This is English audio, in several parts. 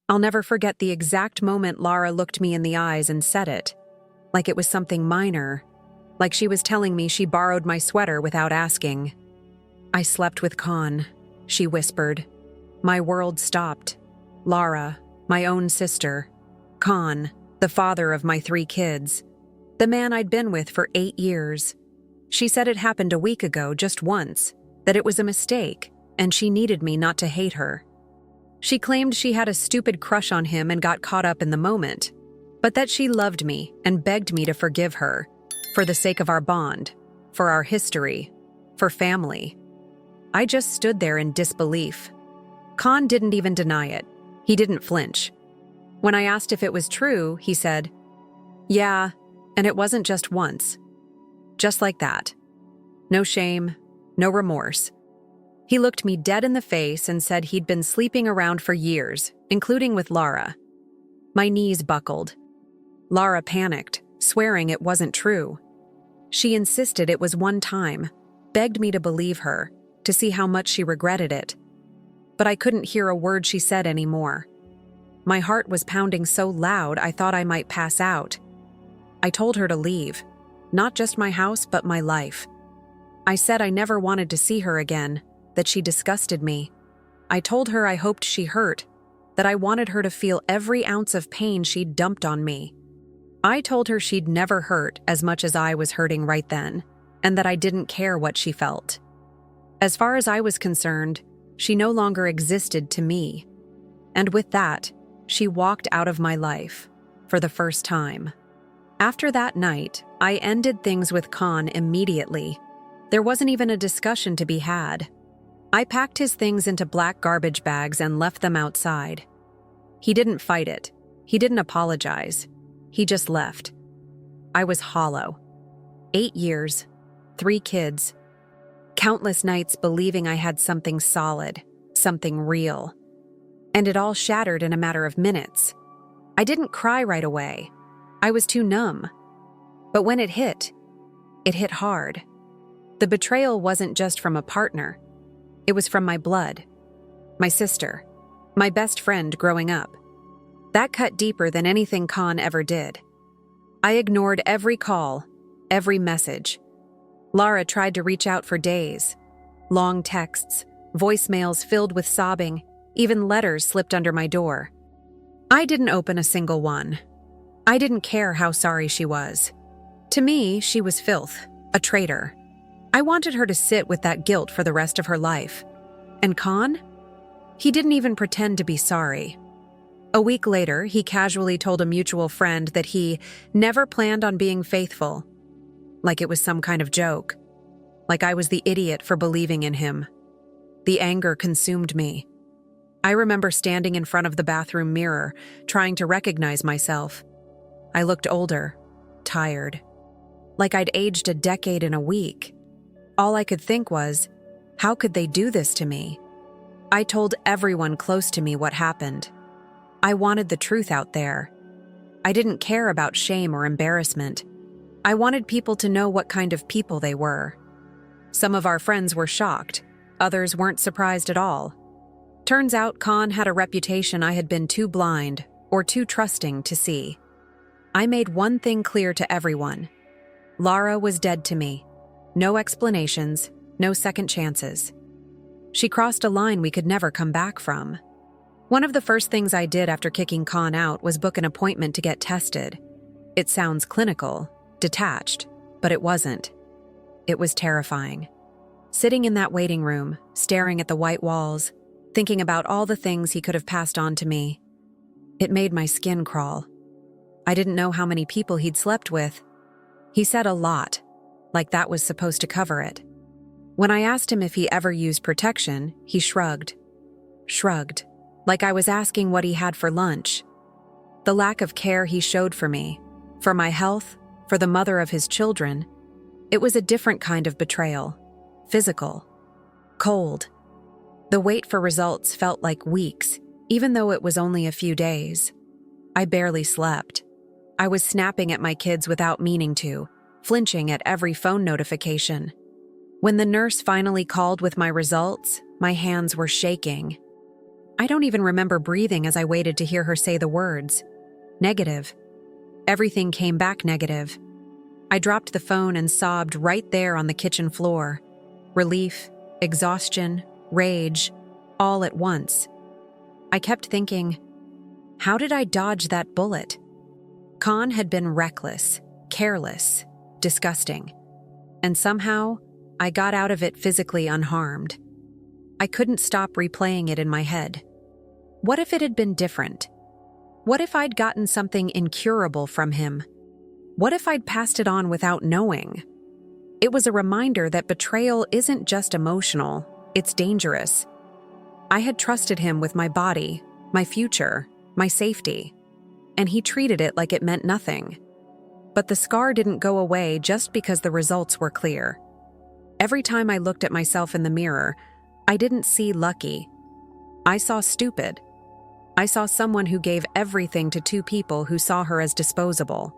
I'll never forget the exact moment Lara looked me in the eyes and said it, like it was something minor, like she was telling me she borrowed my sweater without asking. "I slept with Con," she whispered. My world stopped. Lara, my own sister. Con, the father of my 3 kids. The man I'd been with for 8 years. She said it happened a week ago, just once, that it was a mistake, and she needed me not to hate her. She claimed she had a stupid crush on him and got caught up in the moment, but that she loved me and begged me to forgive her, for the sake of our bond, for our history, for family. I just stood there in disbelief. Con didn't even deny it. He didn't flinch. When I asked if it was true, he said, "Yeah, and it wasn't just once." Just like that. No shame, no remorse. He looked me dead in the face and said he'd been sleeping around for years, including with Lara. My knees buckled. Lara panicked, swearing it wasn't true. She insisted it was one time, begged me to believe her, to see how much she regretted it. But I couldn't hear a word she said anymore. My heart was pounding so loud I thought I might pass out. I told her to leave, not just my house but my life. I said I never wanted to see her again, that she disgusted me. I told her I hoped she hurt, that I wanted her to feel every ounce of pain she'd dumped on me. I told her she'd never hurt as much as I was hurting right then, and that I didn't care what she felt. As far as I was concerned, she no longer existed to me. And with that, she walked out of my life, for the first time. After that night, I ended things with Con immediately. There wasn't even a discussion to be had. I packed his things into black garbage bags and left them outside. He didn't fight it. He didn't apologize. He just left. I was hollow. 8 years, 3 kids, countless nights believing I had something solid, something real. And it all shattered in a matter of minutes. I didn't cry right away. I was too numb. But when it hit hard. The betrayal wasn't just from a partner. It was from my blood, my sister, my best friend growing up. That cut deeper than anything Con ever did. I ignored every call, every message. Lara tried to reach out for days. Long texts, voicemails filled with sobbing, even letters slipped under my door. I didn't open a single one. I didn't care how sorry she was. To me, she was filth, a traitor. I wanted her to sit with that guilt for the rest of her life. And Con? He didn't even pretend to be sorry. A week later, he casually told a mutual friend that he never planned on being faithful. Like it was some kind of joke. Like I was the idiot for believing in him. The anger consumed me. I remember standing in front of the bathroom mirror, trying to recognize myself. I looked older, tired. Like I'd aged a decade in a week. All I could think was, how could they do this to me? I told everyone close to me what happened. I wanted the truth out there. I didn't care about shame or embarrassment. I wanted people to know what kind of people they were. Some of our friends were shocked. Others weren't surprised at all. Turns out Con had a reputation I had been too blind or too trusting to see. I made one thing clear to everyone. Lara was dead to me. No explanations, no second chances. She crossed a line we could never come back from. One of the first things I did after kicking Con out was book an appointment to get tested. It sounds clinical, detached, but it wasn't. It was terrifying. Sitting in that waiting room, staring at the white walls, thinking about all the things he could have passed on to me. It made my skin crawl. I didn't know how many people he'd slept with. He said a lot, like that was supposed to cover it. When I asked him if he ever used protection, he shrugged. Shrugged, like I was asking what he had for lunch. The lack of care he showed for me, for my health, for the mother of his children, it was a different kind of betrayal. Physical. Cold. The wait for results felt like weeks, even though it was only a few days. I barely slept. I was snapping at my kids without meaning to, flinching at every phone notification. When the nurse finally called with my results, my hands were shaking. I don't even remember breathing as I waited to hear her say the words. Negative. Everything came back negative. I dropped the phone and sobbed right there on the kitchen floor. Relief, exhaustion, rage, all at once. I kept thinking, how did I dodge that bullet? Khan had been reckless, careless, disgusting. And somehow, I got out of it physically unharmed. I couldn't stop replaying it in my head. What if it had been different? What if I'd gotten something incurable from him? What if I'd passed it on without knowing? It was a reminder that betrayal isn't just emotional, it's dangerous. I had trusted him with my body, my future, my safety, and he treated it like it meant nothing. But the scar didn't go away just because the results were clear. Every time I looked at myself in the mirror, I didn't see lucky. I saw stupid. I saw someone who gave everything to two people who saw her as disposable.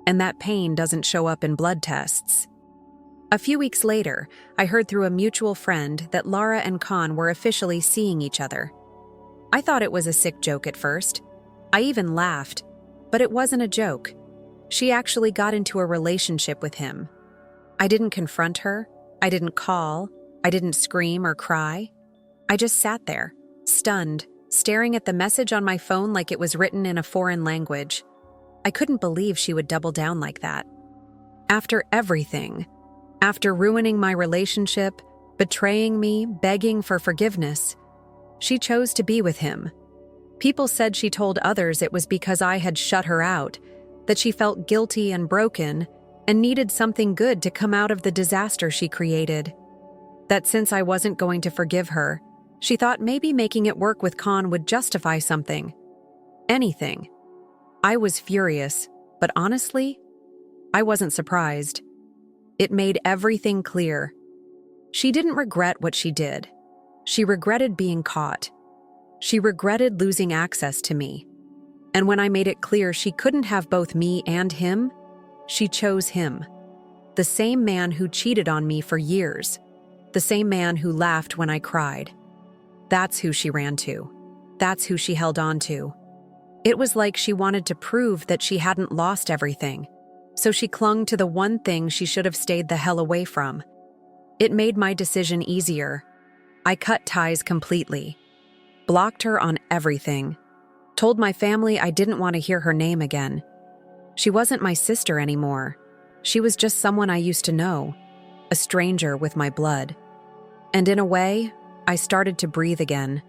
And that pain doesn't show up in blood tests. A few weeks later, I heard through a mutual friend that Lara and Khan were officially seeing each other. I thought it was a sick joke at first. I even laughed, but it wasn't a joke. She actually got into a relationship with him. I didn't confront her. I didn't call. I didn't scream or cry. I just sat there, stunned, staring at the message on my phone like it was written in a foreign language. I couldn't believe she would double down like that. After everything, after ruining my relationship, betraying me, begging for forgiveness, she chose to be with him. People said she told others it was because I had shut her out, that she felt guilty and broken and needed something good to come out of the disaster she created. That since I wasn't going to forgive her, she thought maybe making it work with Khan would justify something. Anything. I was furious, but honestly, I wasn't surprised. It made everything clear. She didn't regret what she did. She regretted being caught. She regretted losing access to me. And when I made it clear she couldn't have both me and him, she chose him. The same man who cheated on me for years. The same man who laughed when I cried. That's who she ran to. That's who she held on to. It was like she wanted to prove that she hadn't lost everything, so she clung to the one thing she should have stayed the hell away from. It made my decision easier. I cut ties completely, blocked her on everything, told my family I didn't want to hear her name again. She wasn't my sister anymore. She was just someone I used to know, a stranger with my blood. And in a way, I started to breathe again.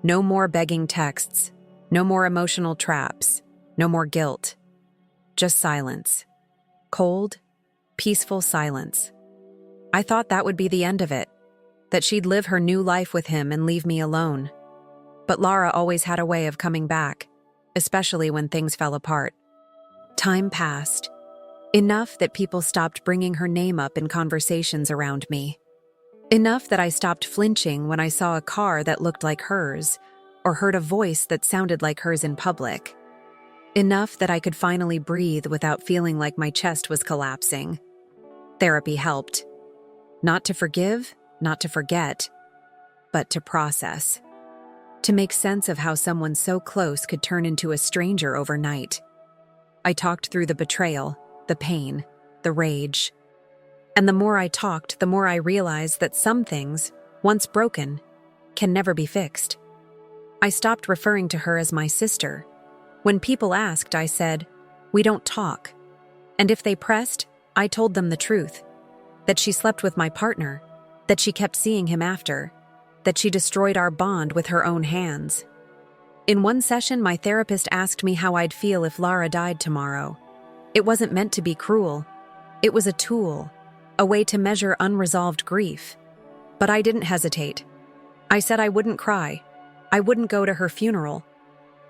No more begging texts. No more emotional traps, no more guilt, just silence. Cold, peaceful silence. I thought that would be the end of it, that she'd live her new life with him and leave me alone. But Lara always had a way of coming back, especially when things fell apart. Time passed, enough that people stopped bringing her name up in conversations around me. Enough that I stopped flinching when I saw a car that looked like hers, or heard a voice that sounded like hers in public. Enough that I could finally breathe without feeling like my chest was collapsing. Therapy helped. Not to forgive, not to forget, but to process. To make sense of how someone so close could turn into a stranger overnight. I talked through the betrayal, the pain, the rage. And the more I talked, the more I realized that some things, once broken, can never be fixed. I stopped referring to her as my sister. When people asked, I said, "We don't talk." And if they pressed, I told them the truth. That she slept with my partner, that she kept seeing him after, that she destroyed our bond with her own hands. In one session, my therapist asked me how I'd feel if Lara died tomorrow. It wasn't meant to be cruel. It was a tool, a way to measure unresolved grief. But I didn't hesitate. I said I wouldn't cry. I wouldn't go to her funeral.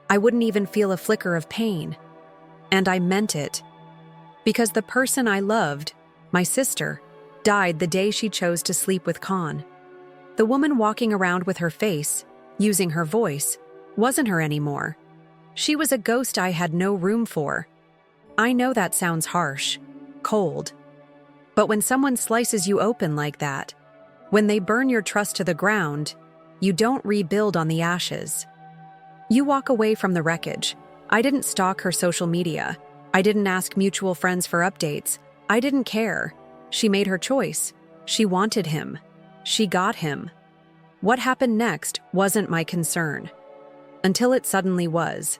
I wouldn't even feel a flicker of pain. And I meant it. Because the person I loved, my sister, died the day she chose to sleep with Khan. The woman walking around with her face, using her voice, wasn't her anymore. She was a ghost I had no room for. I know that sounds harsh, cold. But when someone slices you open like that, when they burn your trust to the ground, You don't rebuild on the ashes. You walk away from the wreckage. I didn't stalk her social media. I didn't ask mutual friends for updates. I didn't care. She made her choice. She wanted him. She got him. What happened next wasn't my concern. Until it suddenly was.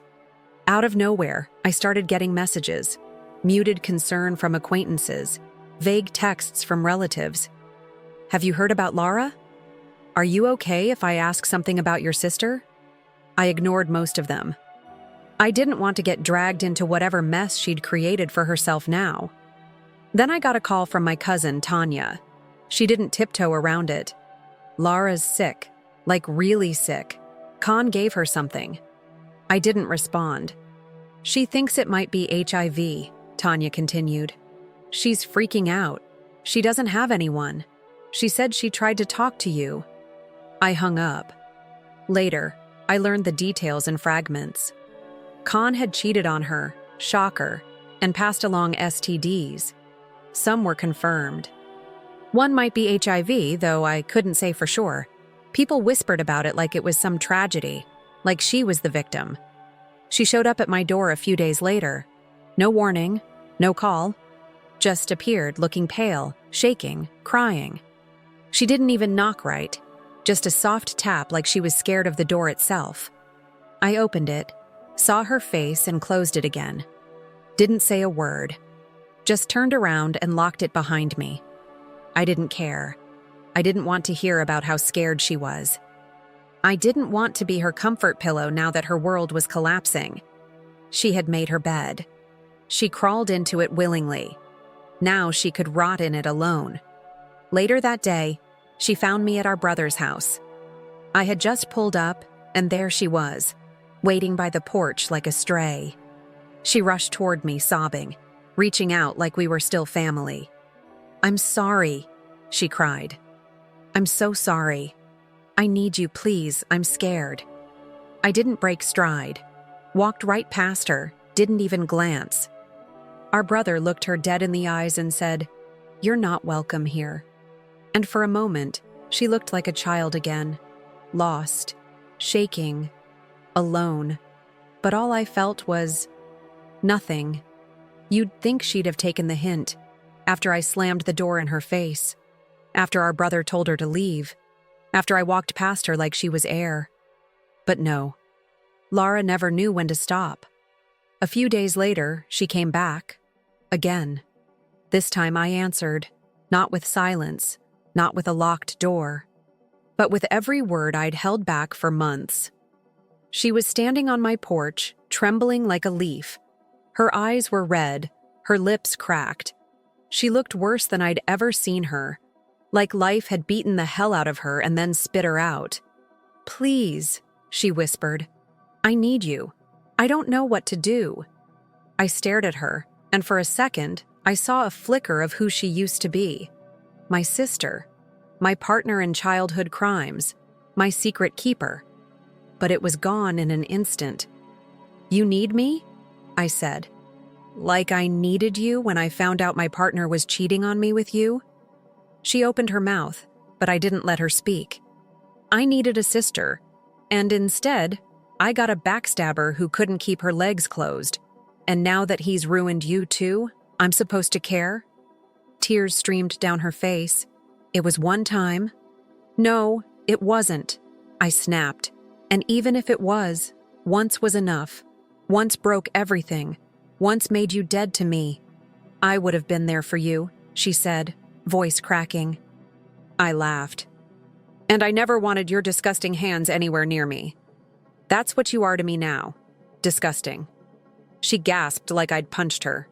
Out of nowhere, I started getting messages. Muted concern from acquaintances. Vague texts from relatives. Have you heard about Laura? Are you okay if I ask something about your sister? I ignored most of them. I didn't want to get dragged into whatever mess she'd created for herself now. Then I got a call from my cousin, Tanya. She didn't tiptoe around it. Laura's sick, like really sick. Khan gave her something. I didn't respond. She thinks it might be HIV, Tanya continued. She's freaking out. She doesn't have anyone. She said she tried to talk to you. I hung up. Later, I learned the details in fragments. Khan had cheated on her, shocker, and passed along STDs. Some were confirmed. One might be HIV, though I couldn't say for sure. People whispered about it like it was some tragedy, like she was the victim. She showed up at my door a few days later. No warning, no call. Just appeared looking pale, shaking, crying. She didn't even knock right, just a soft tap like she was scared of the door itself. I opened it, saw her face and closed it again. Didn't say a word. Just turned around and locked it behind me. I didn't care. I didn't want to hear about how scared she was. I didn't want to be her comfort pillow now that her world was collapsing. She had made her bed. She crawled into it willingly. Now she could rot in it alone. Later that day, she found me at our brother's house. I had just pulled up, and there she was, waiting by the porch like a stray. She rushed toward me, sobbing, reaching out like we were still family. "I'm sorry," she cried. "I'm so sorry. I need you, please. I'm scared." I didn't break stride. Walked right past her, didn't even glance. Our brother looked her dead in the eyes and said, "You're not welcome here." And for a moment, she looked like a child again, lost, shaking, alone. But all I felt was nothing. You'd think she'd have taken the hint, after I slammed the door in her face, after our brother told her to leave, after I walked past her like she was air. But no, Laura never knew when to stop. A few days later, she came back, again. This time I answered, not with silence, not with a locked door, but with every word I'd held back for months. She was standing on my porch, trembling like a leaf. Her eyes were red, her lips cracked. She looked worse than I'd ever seen her, like life had beaten the hell out of her and then spit her out. "Please," she whispered. "I need you. I don't know what to do." I stared at her, and for a second, I saw a flicker of who she used to be. My sister, my partner in childhood crimes, my secret keeper. But it was gone in an instant. "You need me?" I said. "Like I needed you when I found out my partner was cheating on me with you?" She opened her mouth, but I didn't let her speak. I needed a sister, and instead, I got a backstabber who couldn't keep her legs closed. And now that he's ruined you too, I'm supposed to care? Tears streamed down her face. "It was one time." "No, it wasn't," I snapped. "And even if it was, once was enough. Once broke everything. Once made you dead to me. I would have been there for you," she said, voice cracking. I laughed. "And I never wanted your disgusting hands anywhere near me. That's what you are to me now. Disgusting." She gasped like I'd punched her.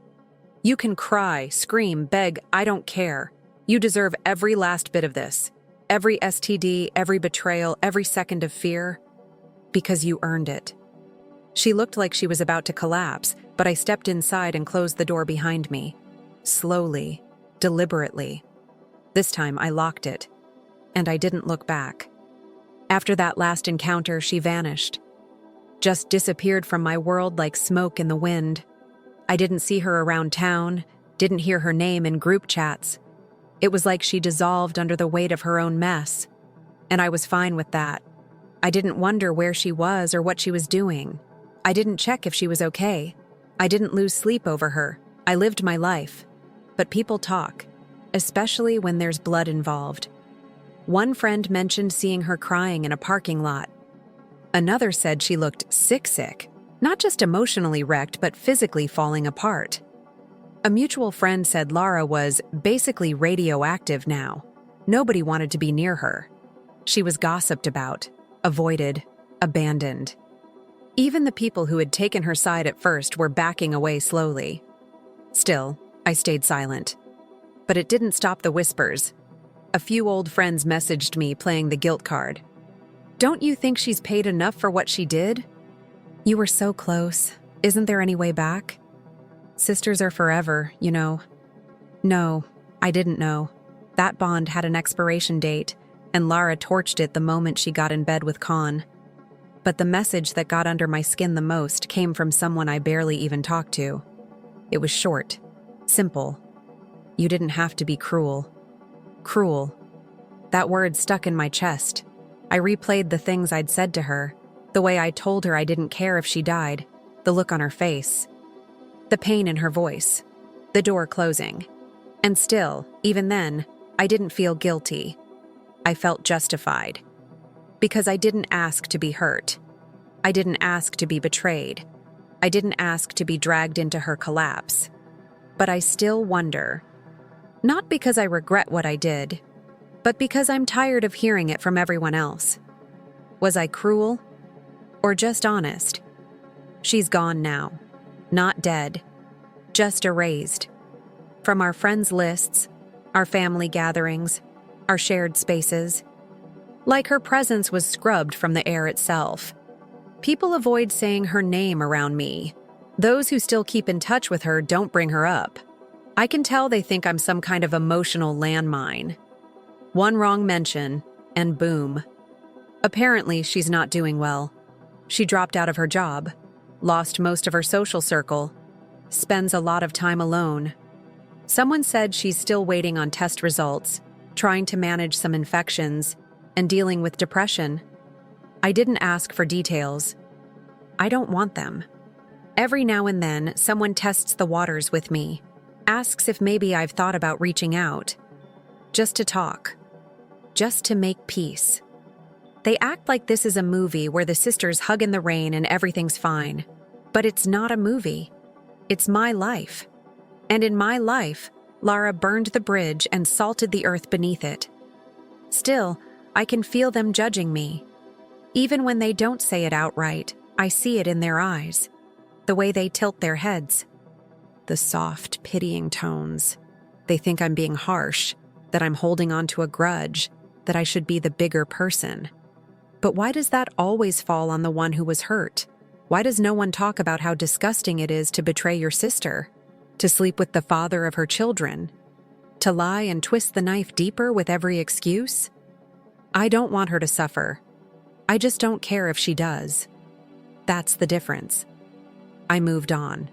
"You can cry, scream, beg, I don't care. You deserve every last bit of this. Every STD, every betrayal, every second of fear. Because you earned it." She looked like she was about to collapse, but I stepped inside and closed the door behind me. Slowly, deliberately. This time I locked it, and I didn't look back. After that last encounter, she vanished. Just disappeared from my world like smoke in the wind. I didn't see her around town, didn't hear her name in group chats. It was like she dissolved under the weight of her own mess, and I was fine with that. I didn't wonder where she was or what she was doing. I didn't check if she was okay. I didn't lose sleep over her. I lived my life. But people talk, especially when there's blood involved. One friend mentioned seeing her crying in a parking lot. Another said she looked sick, not just emotionally wrecked, but physically falling apart. A mutual friend said Lara was basically radioactive now. Nobody wanted to be near her. She was gossiped about, avoided, abandoned. Even the people who had taken her side at first were backing away slowly. Still, I stayed silent. But it didn't stop the whispers. A few old friends messaged me playing the guilt card. "Don't you think she's paid enough for what she did? You were so close. Isn't there any way back? Sisters are forever, you know." No, I didn't know. That bond had an expiration date, and Lara torched it the moment she got in bed with Khan. But the message that got under my skin the most came from someone I barely even talked to. It was short, simple. "You didn't have to be cruel." Cruel. That word stuck in my chest. I replayed the things I'd said to her, the way I told her I didn't care if she died, the look on her face, the pain in her voice, the door closing. And still, even then, I didn't feel guilty. I felt justified. Because I didn't ask to be hurt. I didn't ask to be betrayed. I didn't ask to be dragged into her collapse. But I still wonder. Not because I regret what I did, but because I'm tired of hearing it from everyone else. Was I cruel? Or just honest? She's gone now. Not dead. Just erased. From our friends' lists, our family gatherings, our shared spaces. Like her presence was scrubbed from the air itself. People avoid saying her name around me. Those who still keep in touch with her don't bring her up. I can tell they think I'm some kind of emotional landmine. One wrong mention, and boom. Apparently, she's not doing well. She dropped out of her job, lost most of her social circle, spends a lot of time alone. Someone said she's still waiting on test results, trying to manage some infections, and dealing with depression. I didn't ask for details. I don't want them. Every now and then, someone tests the waters with me, asks if maybe I've thought about reaching out. Just to talk. Just to make peace. They act like this is a movie where the sisters hug in the rain and everything's fine. But it's not a movie. It's my life. And in my life, Lara burned the bridge and salted the earth beneath it. Still, I can feel them judging me. Even when they don't say it outright, I see it in their eyes. The way they tilt their heads. The soft, pitying tones. They think I'm being harsh, that I'm holding on to a grudge, that I should be the bigger person. But why does that always fall on the one who was hurt? Why does no one talk about how disgusting it is to betray your sister? To sleep with the father of her children? To lie and twist the knife deeper with every excuse? I don't want her to suffer. I just don't care if she does. That's the difference. I moved on.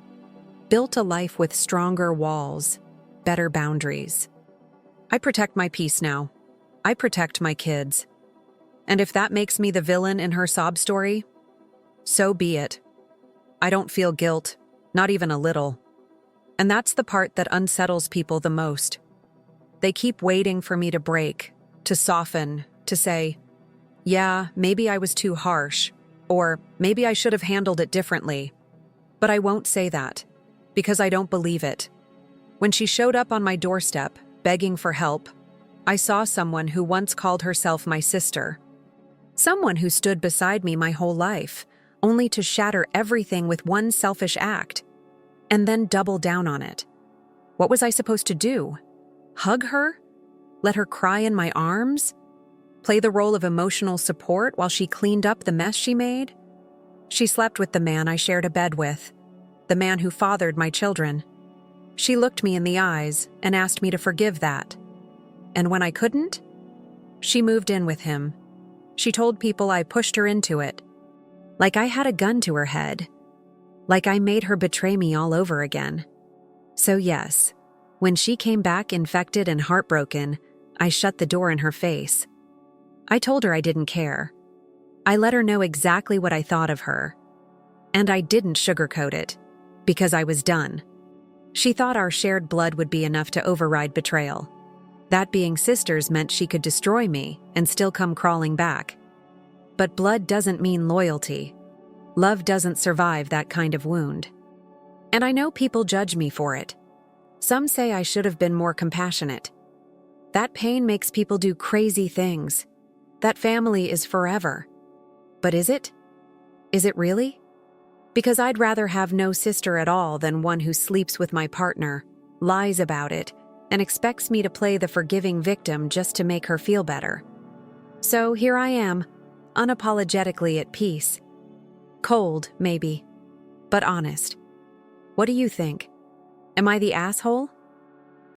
Built a life with stronger walls, better boundaries. I protect my peace now. I protect my kids. And if that makes me the villain in her sob story, so be it. I don't feel guilt, not even a little. And that's the part that unsettles people the most. They keep waiting for me to break, to soften, to say, "Yeah, maybe I was too harsh," or "maybe I should have handled it differently." But I won't say that, because I don't believe it. When she showed up on my doorstep, begging for help, I saw someone who once called herself my sister. Someone who stood beside me my whole life, only to shatter everything with one selfish act, and then double down on it. What was I supposed to do? Hug her? Let her cry in my arms? Play the role of emotional support while she cleaned up the mess she made? She slept with the man I shared a bed with, the man who fathered my children. She looked me in the eyes and asked me to forgive that. And when I couldn't, she moved in with him. She told people I pushed her into it, like I had a gun to her head, like I made her betray me all over again. So yes, when she came back infected and heartbroken, I shut the door in her face. I told her I didn't care. I let her know exactly what I thought of her. And I didn't sugarcoat it, because I was done. She thought our shared blood would be enough to override betrayal. That being sisters meant she could destroy me and still come crawling back. But blood doesn't mean loyalty. Love doesn't survive that kind of wound. And I know people judge me for it. Some say I should have been more compassionate. That pain makes people do crazy things. That family is forever. But is it? Is it really? Because I'd rather have no sister at all than one who sleeps with my partner, lies about it, and expects me to play the forgiving victim just to make her feel better. So here I am, unapologetically at peace. Cold, maybe, but honest. What do you think? Am I the asshole?